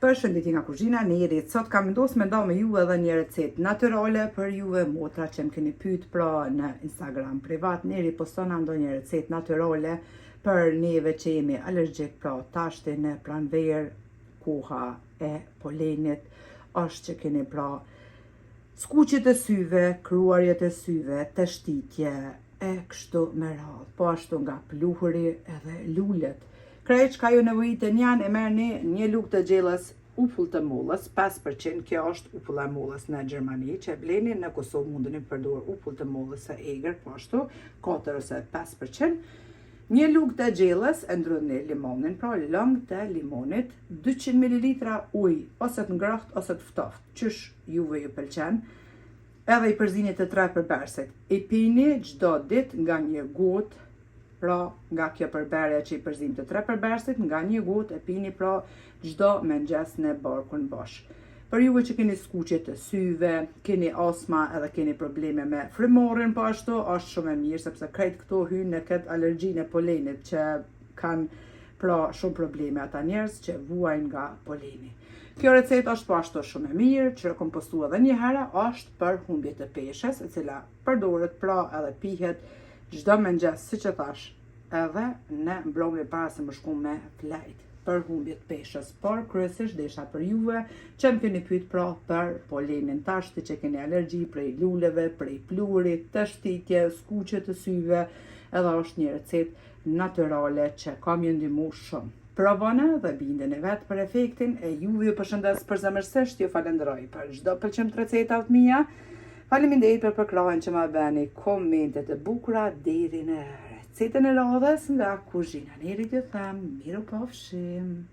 Përshëndetje nga kuzhina Neri. Sot kam vendosur me nda me ju edhe një recetë natyrale për juve motra që më keni pyet pra në Instagram privat. Neri poston ndonjë recetë natyrale për neve që jemi alergjik, pra tashti në pranverë, koha e polenit, është që keni pra skuqjet e syve, kruarjet e syve, teshtitje e kështu me radhë. Po ashtu nga pluhuri edhe lulet. Krejt që ka ju nevojitën janë, e merrni një lugë të gjellës ufull të mollës, 5%, kjo është ufulla e mollës në Gjermani, që e bleni në Kosovë mundeni përdor ufull të mollës së egër, po ashtu, 4 ose 5%. Një lugë të gjellës, e ndrydhni limonin, pra lëng të limonit, 200 ml ujë, ose të ngrohtë ose të ftoftë, qysh juve ju pëlqen, edhe i përzini të 3 përberset. I pini çdo ditë nga një gotë, pra nga kjo përberja që i përzim të 3 përbersit, nga një gotë e pini pra çdo mëngjes në barkun bosh. Për juve që keni skuqje të syve, keni astma edhe keni probleme me frymarrjen, po ashtu është shumë e mirë sepse krejt këto hynë në këtë alergjinë e polenit që kanë pra shumë probleme ata njerëz që vuajnë nga poleni. Kjo recetë është po ashtu shumë e mirë, që kom postuar edhe një herë, është për humbje të peshës, e cila përdoret pra edhe pihet çdo mëngjes, siç e thash, edhe në mbrëmje para se më shku me flajt për humbje të peshës, por kryesisht desha për juve që më keni pyet pra për polenin tashti që keni alergji prej luleve, prej pluhurit, teshtitje, skuqje të syve, edhe është një recetë natyrale që ka më ndihmu shumë. Provoni dhe bindeni vetë për efektin e juve. Ju përshëndes përzemërsisht, ju falenderoj për çdo pëlqim të recetat mia. Faleminderit për përkrahjen që ma bëni, komentet e bukura deri në recetën e radhës nga kuzhina Neri. Ju them, miru pafshim.